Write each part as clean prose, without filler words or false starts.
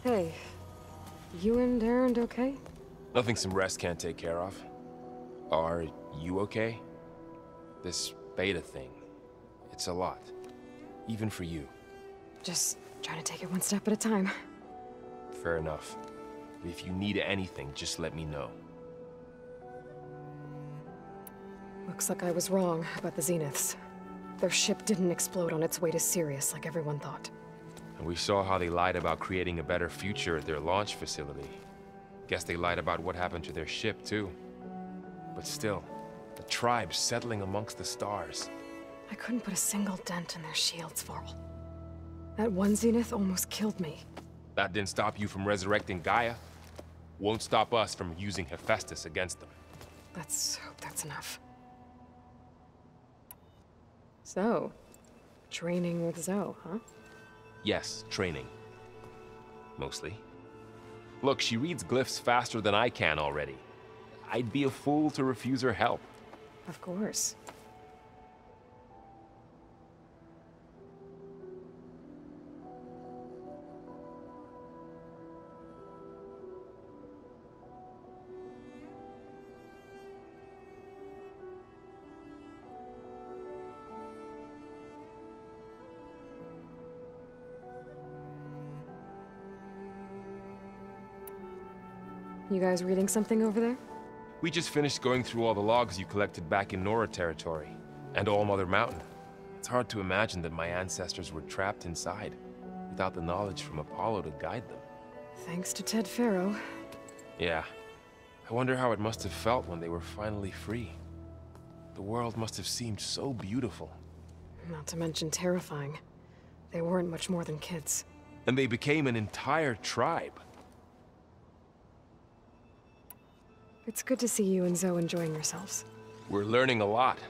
Hey, you and Erend okay? Nothing some rest can't take care of. Are you okay? This beta thing, it's a lot. Even for you. Just trying to take it one step at a time. Fair enough. If you need anything, just let me know. Looks like I was wrong about the Zeniths. Their ship didn't explode on its way to Sirius like everyone thought. And we saw how they lied about creating a better future at their launch facility. Guess they lied about what happened to their ship, too. But still, the tribe settling amongst the stars. I couldn't put a single dent in their shields, Varl. That one Zenith almost killed me. That didn't stop you from resurrecting Gaia. Won't stop us from using Hephaestus against them. Let's hope that's enough. So, training with Zoe, huh? Yes, training. Mostly. Look, she reads glyphs faster than I can already. I'd be a fool to refuse her help. Of course. You guys reading something over there? We just finished going through all the logs you collected back in Nora territory, and All Mother Mountain. It's hard to imagine that my ancestors were trapped inside, without the knowledge from Apollo to guide them. Thanks to Ted Faro. Yeah. I wonder how it must have felt when they were finally free. The world must have seemed so beautiful. Not to mention terrifying. They weren't much more than kids. And they became an entire tribe. It's good to see you and Zoe enjoying yourselves. We're learning a lot.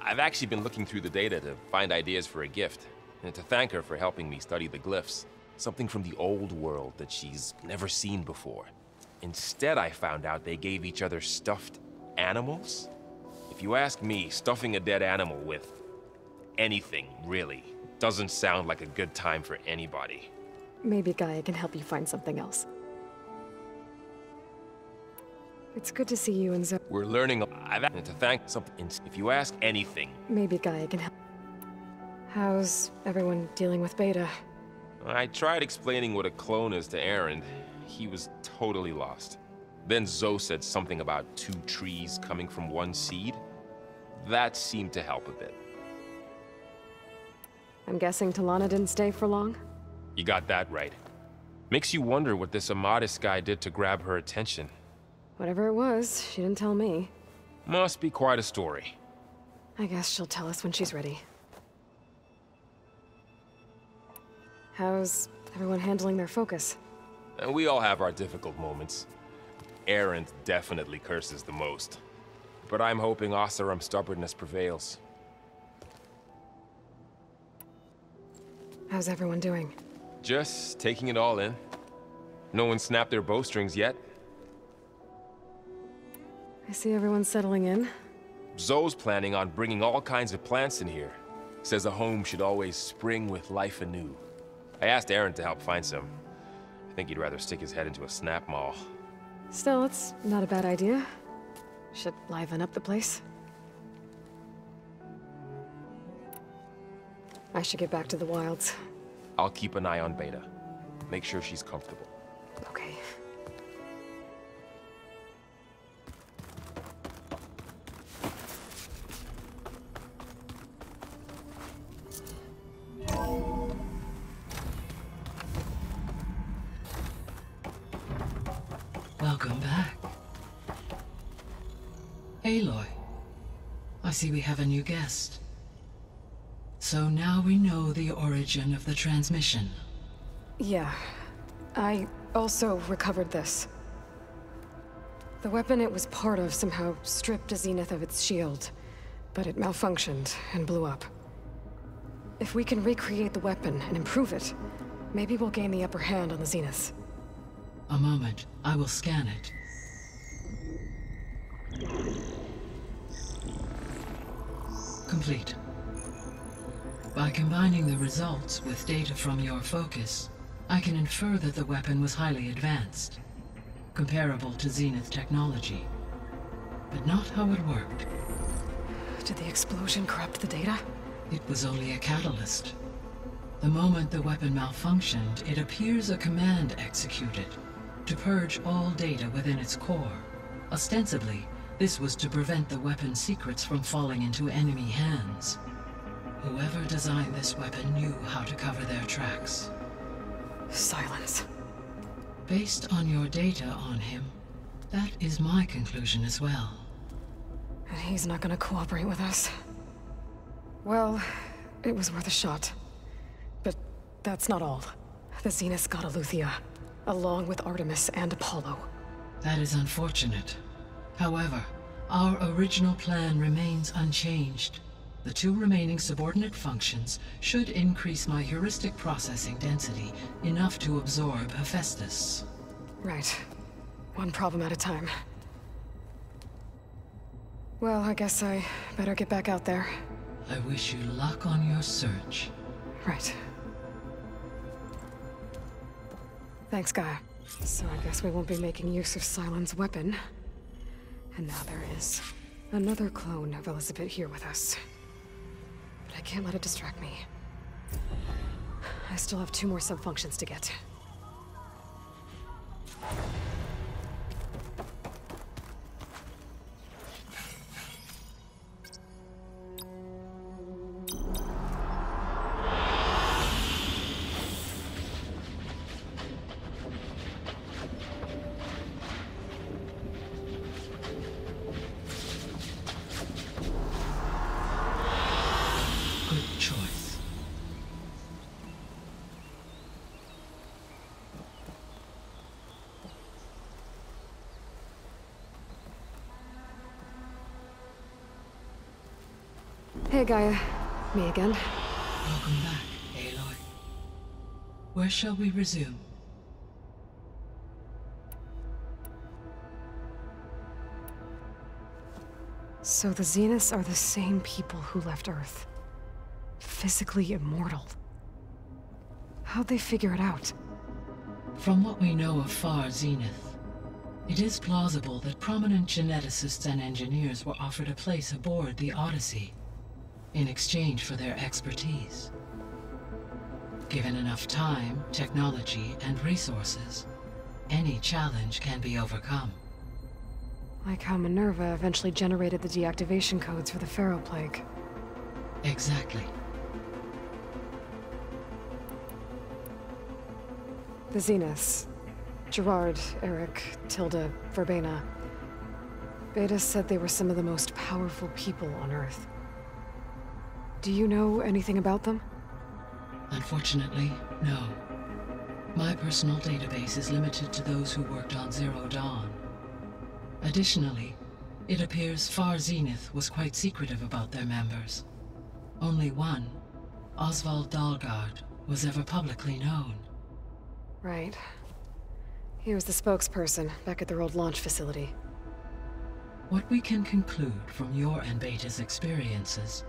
I've actually been looking through the data to find ideas for a gift, and to thank her for helping me study the glyphs. Something from the old world that she's never seen before. Instead, I found out they gave each other stuffed animals. If you ask me, stuffing a dead animal with anything, really, doesn't sound like a good time for anybody. Maybe Gaia can help you find something else. It's good to see you and Zoe. We're learning a lot, and to thank something. If you ask anything, Maybe Gaia can help. How's everyone dealing with Beta? I tried explaining what a clone is to Erend. He was totally lost. Then Zoe said something about 2 trees coming from 1 seed. That seemed to help a bit. I'm guessing Talana didn't stay for long? You got that right. Makes you wonder what this Amadis guy did to grab her attention. Whatever it was, she didn't tell me. Must be quite a story. I guess she'll tell us when she's ready. How's everyone handling their focus? And we all have our difficult moments. Erend definitely curses the most. But I'm hoping Oseram's stubbornness prevails. How's everyone doing? Just taking it all in. No one snapped their bowstrings yet. I see everyone settling in. Zoe's planning on bringing all kinds of plants in here. Says a home should always spring with life anew. I asked Erend to help find some. I think he'd rather stick his head into a snap mall. Still, it's not a bad idea. Should liven up the place. I should get back to the wilds. I'll keep an eye on Beta. Make sure she's comfortable. Okay. Welcome back. Aloy, I see we have a new guest. So now we know the origin of the transmission. Yeah. I also recovered this. The weapon it was part of somehow stripped a Zenith of its shield, but it malfunctioned and blew up. If we can recreate the weapon and improve it, maybe we'll gain the upper hand on the Zeniths. A moment, I will scan it. Complete. By combining the results with data from your focus, I can infer that the weapon was highly advanced, comparable to Zenith technology, but not how it worked. Did the explosion corrupt the data? It was only a catalyst. The moment the weapon malfunctioned, it appears a command executed to purge all data within its core. Ostensibly, this was to prevent the weapon's secrets from falling into enemy hands. Whoever designed this weapon knew how to cover their tracks. Silence. Based on your data on him, that is my conclusion as well. And he's not gonna cooperate with us. Well, it was worth a shot. But that's not all. The Zeniths got Eleuthia, along with Artemis and Apollo. That is unfortunate. However, our original plan remains unchanged. The 2 remaining subordinate functions should increase my heuristic processing density enough to absorb Hephaestus. Right. One problem at a time. Well, I guess I better get back out there. I wish you luck on your search. Right. Thanks, Gaia. So I guess we won't be making use of Sylens' weapon. And now there is another clone of Elizabeth here with us. But I can't let it distract me. I still have 2 more sub-functions to get. Good choice. Hey, Gaia. Me again. Welcome back, Aloy. Where shall we resume? So the Zeniths are the same people who left Earth. Physically immortal. How'd they figure it out? From what we know of Far Zenith, it is plausible that prominent geneticists and engineers were offered a place aboard the Odyssey in exchange for their expertise. Given enough time, technology, and resources, any challenge can be overcome. Like how Minerva eventually generated the deactivation codes for the Pharaoh Plague. Exactly. The Zeniths. Gerard, Eric, Tilda, Verbena. Beta said they were some of the most powerful people on Earth. Do you know anything about them? Unfortunately, no. My personal database is limited to those who worked on Zero Dawn. Additionally, it appears Far Zenith was quite secretive about their members. Only one, Oswald Dahlgard, was ever publicly known. Right. He was the spokesperson back at their old launch facility. What we can conclude from your and Beta's experiences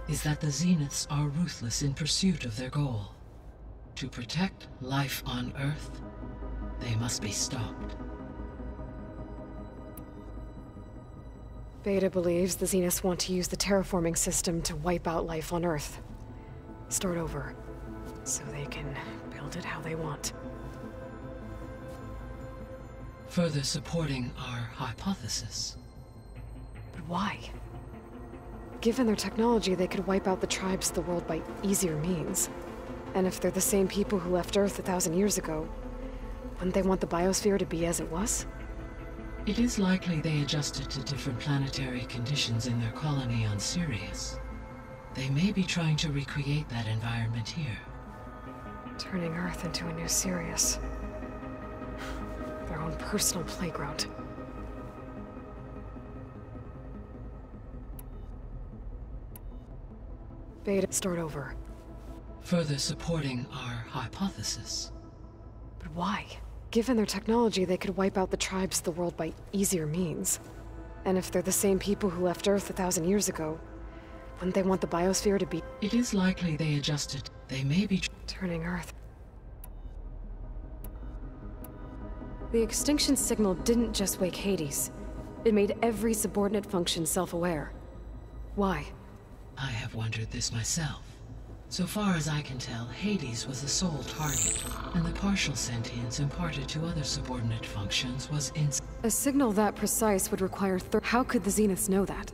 is that the Zeniths are ruthless in pursuit of their goal. To protect life on Earth, they must be stopped. Beta believes the Zeniths want to use the terraforming system to wipe out life on Earth. Start over, so they can build it how they want. Further supporting our hypothesis. But why? Given their technology, they could wipe out the tribes of the world by easier means. And if they're the same people who left Earth 1,000 years ago, wouldn't they want the biosphere to be as it was? It is likely they adjusted to different planetary conditions in their colony on Sirius. They may be trying to recreate that environment here. Turning Earth into a new Sirius. Their own personal playground. Beta, start over. Further supporting our hypothesis. But why? Given their technology, they could wipe out the tribes of the world by easier means. And if they're the same people who left Earth 1,000 years ago, wouldn't they want the biosphere to be— It is likely they adjusted. They may be turning Earth. The extinction signal didn't just wake Hades. It made every subordinate function self-aware. Why? I have wondered this myself. So far as I can tell, Hades was the sole target, and the partial sentience imparted to other subordinate functions was A signal that precise would require How could the Zeniths know that?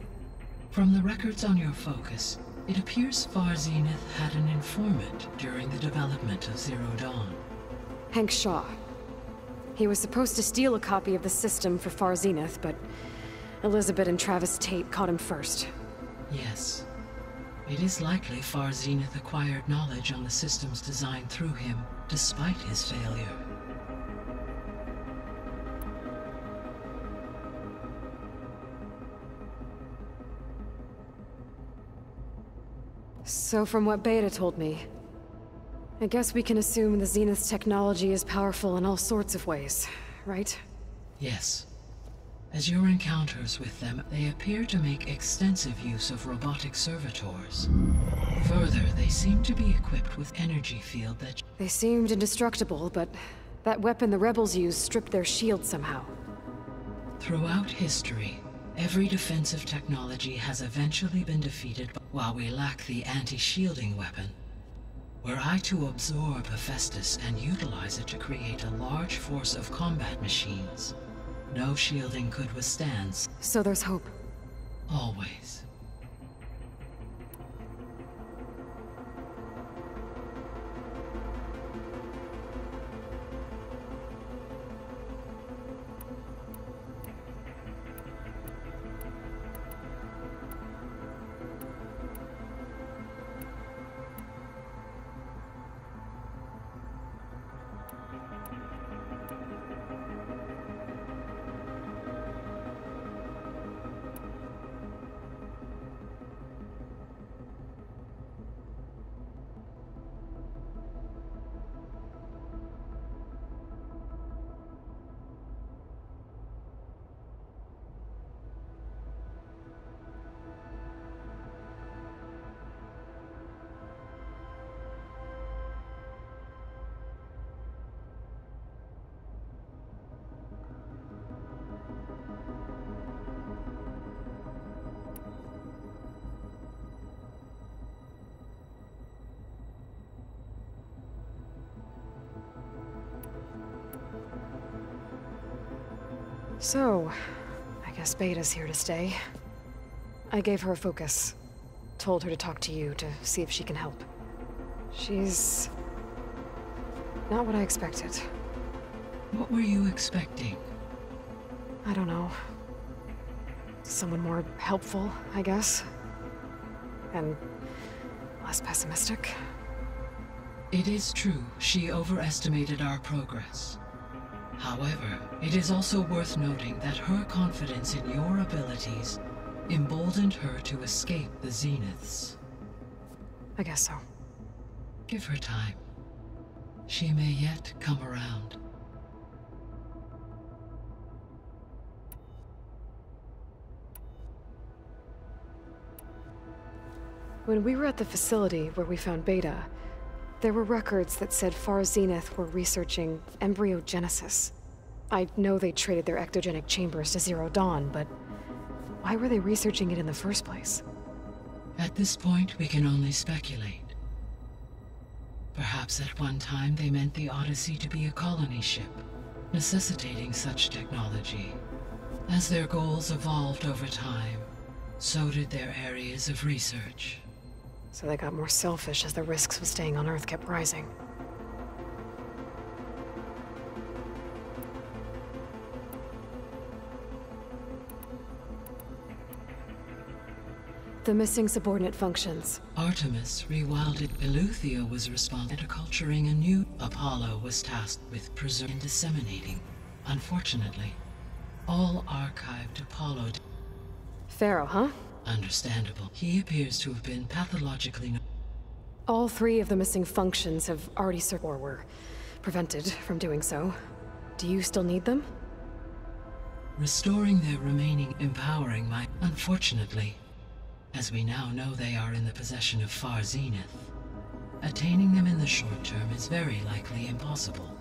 From the records on your focus, it appears Far Zenith had an informant during the development of Zero Dawn. Hank Shaw. He was supposed to steal a copy of the system for Far Zenith, but Elizabeth and Travis Tate caught him first. Yes. It is likely Far Zenith acquired knowledge on the systems designed through him, despite his failure. So from what Beta told me, I guess we can assume the Zenith's technology is powerful in all sorts of ways, right? Yes. As your encounters with them, they appear to make extensive use of robotic servitors. Further, they seem to be equipped with energy field that... They seemed indestructible, but that weapon the rebels used stripped their shield somehow. Throughout history, every defensive technology has eventually been defeated while we lack the anti-shielding weapon. Were I to absorb Hephaestus and utilize it to create a large force of combat machines, no shielding could withstand. So there's hope. Always. So, I guess Beta's here to stay. I gave her a focus. Told her to talk to you to see if she can help. She's... not what I expected. What were you expecting? I don't know. Someone more helpful, I guess. And less pessimistic. It is true, she overestimated our progress. However, it is also worth noting that her confidence in your abilities emboldened her to escape the Zeniths. I guess so. Give her time. She may yet come around. When we were at the facility where we found Beta, there were records that said Far Zenith were researching embryogenesis. I know they traded their ectogenic chambers to Zero Dawn, but why were they researching it in the first place? At this point, we can only speculate. Perhaps at one time they meant the Odyssey to be a colony ship, necessitating such technology. As their goals evolved over time, so did their areas of research. So they got more selfish as the risks of staying on Earth kept rising. The missing subordinate functions. Artemis rewilded. Eleuthia was responsible for culturing a new. Apollo was tasked with preserving and disseminating. Unfortunately, all archived Apollo. Pharaoh, huh? Understandable. He appears to have been pathologically. All three of the missing functions have already or were prevented from doing so. Do you still need them? Restoring their remaining empowering might. Unfortunately, as we now know they are in the possession of Far Zenith, attaining them in the short term is very likely impossible.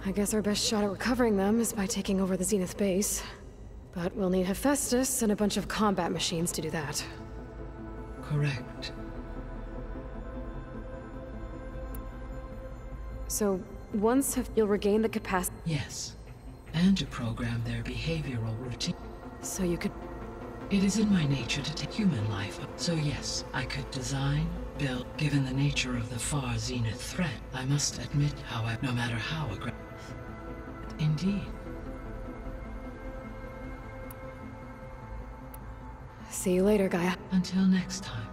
I guess our best shot at recovering them is by taking over the Zenith base. But we'll need Hephaestus and a bunch of combat machines to do that. Correct. So, you'll regain the capacity... Yes. And to program their behavioral routine. So you could... It is in my nature to take human life. So yes, I could design, build, given the nature of the far Zenith threat. I must admit, however, no matter how aggressive. Indeed. See you later, Gaia. Until next time.